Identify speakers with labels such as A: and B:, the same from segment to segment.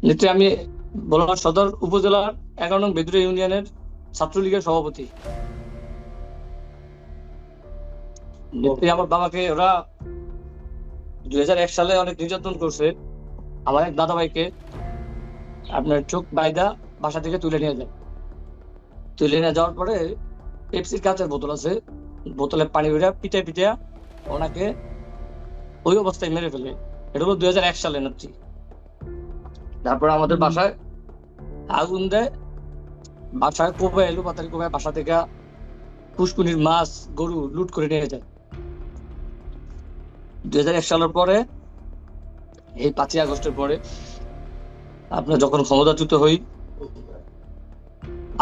A: নেত্রী, আমি বললাম সদর উপজেলার 11 নং বেদুরিয়া ইউনিয়নের ছাত্রলীগের সভাপতি। নেত্রী, আমার বাবাকে ওরা 2001 সালে অনেক নির্যাতন করছে। আমার এক দাদা ভাইকে আপনার চোখ বাইদা বাসা থেকে তুলে নিয়ে যায়। তুলে নিয়ে যাওয়ার পরে পেপসির কাঁচের বোতল আছে, বোতলে পানি ভরে পিটাই পিটাইয়া ওনাকে ওই অবস্থায় মেরে ফেলে। এটা হলো 2001 সালে নেত্রী। তারপর আমাদের বাসায় আগুন দেয়, বাসায় কোপায় এলো পাতারি কোপায় বাসা থেকে পুষ্কুনির মাছ গরু লুট করে নিয়ে যায়। 2001 সালের পরে এই 5ই আগস্টের পরে আপনার যখন ক্ষমতাচ্যুত হই,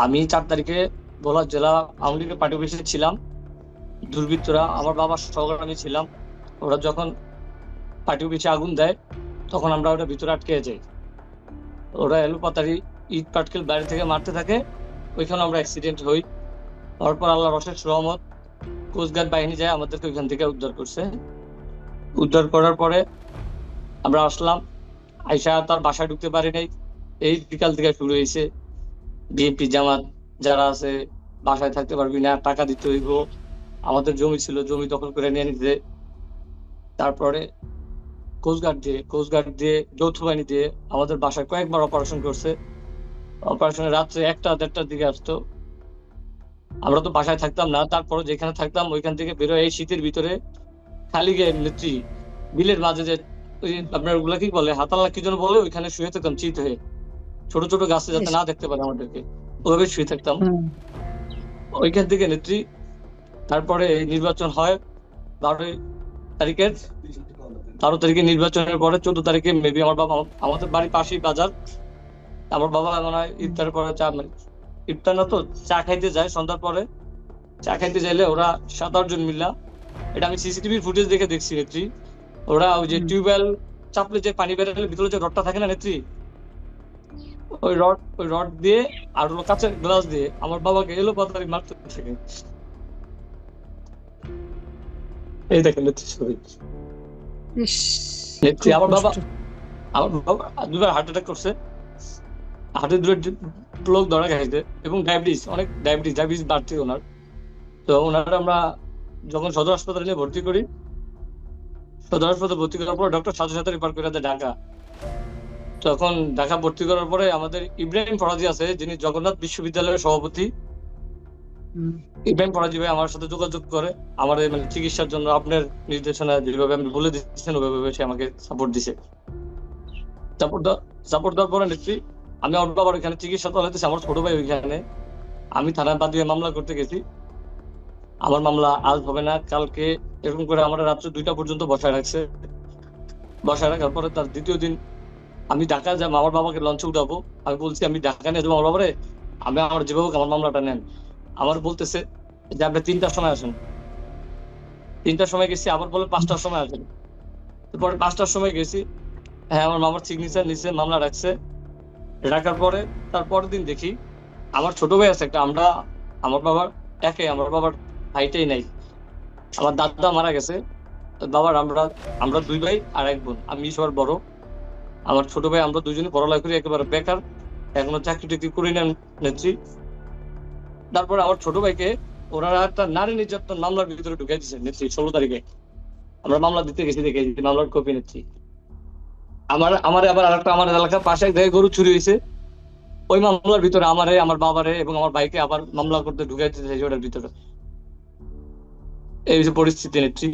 A: আমি 4 তারিখে ভোলা জেলা আওয়ামী লীগের পার্টি অফিসে ছিলাম। দুর্বৃত্তরা, আমার বাবার সহকারে আমি ছিলাম, ওরা যখন পার্টি অফিসে আগুন দেয় তখন আমরা ওটা ভিতরে আটকে যাই। ওরা এলো পাতারি ইট পাটকেল বাইরে থেকে মারতে থাকে, ওইখানে আমরা অ্যাক্সিডেন্ট হই। তারপর আল্লাহর অশেষ রহমত, কোস্টগার্ড বাহিনী যায় আমাদেরকে ওইখান থেকে উদ্ধার করছে। উদ্ধার করার পরে আমরা আসলাম, আইসা তার বাসায় ঢুকতে পারি নাই। এই বিকাল থেকে শুরু হয়েছে বিএনপি জামাত যারা আছে বাসায় থাকতে পারবি না, টাকা দিতে হইব। আমাদের জমি ছিল, জমি দখল করে নিয়ে নিতে। তারপরে কোস্টগার্ড দিয়ে যৌথ বাহিনী দিয়ে আমাদের বাসায় কয়েকবার অপারেশন করছে। অপারেশনে রাত্রে 1টা-1:30টার দিকে আসতো। আমরা তো বাসায় থাকতাম না, তারপরে যেখানে থাকতাম ওইখান থেকে বেরোয় এই শীতের ভিতরে খালি গায়ে নেত্রী বিলের মাঝে যে ওই আপনার ওগুলা কি বলে, হাতালা কি যেন বলে, ওইখানে শুয়ে থাকতাম চিত হয়ে, ছোট ছোট গাছে যাতে না দেখতে পারে আমাদেরকে, ওইভাবে শুয়ে থাকতাম ওইখান থেকে নেত্রী। তারপরে এই নির্বাচন হয় 12 তারিখের, 13 তারিখে নির্বাচনের পরে 14 তারিখে মেবি আমার বাবা, আমাদের বাড়ির পাশেই বাজার, আমার বাবা মনে হয় ইফতার পরে চা, মানে ইফতার না তো চা খাইতে যায় সন্ধ্যার পরে। চা খাইতে চাইলে ওরা 7-8 জন মিলা, এটা আমি সিসিটিভির ফুটেজ দেখে দেখছি নেত্রী, ওরা ওই যে টিউবওয়েল চাপলে যে পানি বেরোলে ভিতরে যে রডটা থাকে না নেত্রী, ওই রড দিয়ে আর হলো কাঁচের গ্লাস দিয়ে আমার বাবাকে এলো পাতারি মারতে থাকে। এই দেখেন নেত্রী ছবি। নেত্রী, আমার বাবা 2বার হার্ট অ্যাটাক করছে, হার্টের 2 ব্লক ধরা গেছে, এবং অনেক ডায়াবেটিস বাড়ছে ওনার। তো ওনারা আমরা যখন সদর হাসপাতালে নিয়ে ভর্তি করি, সদর হাসপাতালে ভর্তি করার পর ডক্টর সাথে সাথে রেফার করে দেয় ঢাকা। তখন ঢাকা ভর্তি করার পরে আমাদের ইব্রাহিম ফরাজি আছে, যিনি জগন্নাথ বিশ্ববিদ্যালয়ের সভাপতি, ইব্রাহিম ফরাজি ভাই আমার সাথে যোগাযোগ করে আমার মানে চিকিৎসার জন্য আপনার নির্দেশনা যেভাবে আপনি বলে দিচ্ছেন ওইভাবে সে আমাকে সাপোর্ট দিছে। সাপোর্ট দেওয়ার পরে নেত্রী, আমি আমার বাবার ওইখানে চিকিৎসা চালাতেছি, আমার ছোট ভাই ওইখানে, আমি থানায় বাদী মামলা করতে গেছি। আমার মামলা আজ হবে না কালকে, এরকম করে আমার রাত্রে 2টা পর্যন্ত বসায় রাখছে। বসায় রাখার পরে তার দ্বিতীয় দিন আমি ঢাকা যাবো, আমার বাবাকে লঞ্চে উঠাবো। আমি বলছি আমি ঢাকা নিয়ে যাবো আমার বাবারে, আমি আমার যেভাবে আমার মামলাটা নেন। আমার বলতেছে যে আপনি 3টার সময় আসেন। 3টার সময় গেছি, আবার বলে 5টার সময় আসেন। পরে 5টার সময় গেছি, হ্যাঁ আমার মামার সিগনেচার নিচে মামলা রাখছে। রাখার পরে তার পরের দিন দেখি আমার ছোট ভাই আছে একটা, আমার বাবার আমার বাবার ভাইটাই নাই, আমার দাদা মারা গেছে। বাবার আমরা 2 ভাই আর 1 বোন, আমি সবার বড়। আমার ছোট ভাই আমরা 2জনই পড়ালেখা করি, একেবারে বেকার, এখনো চাকরি টাকরি করি না নেত্রী। তারপরে আমার ছোট ভাইকে ওরা একটা নারী নির্যাতন মামলার ভিতরে ঢুকাই দিচ্ছে নেত্রী 16 তারিখে। আমরা মামলা দিতে গেছি, দেখে মামলার কপি নেত্রী। আমার আবার আরেকটা আমার এলাকার পাশে এক জায়গায় গরু চুরি হয়েছে, ওই মামলার ভিতরে আমারে, আমার বাবারে এবং আমার ভাইকে আবার মামলা করতে ঢুকাই দিতে চাইছে ওটার ভিতরে। এই হচ্ছে পরিস্থিতি নেত্রী।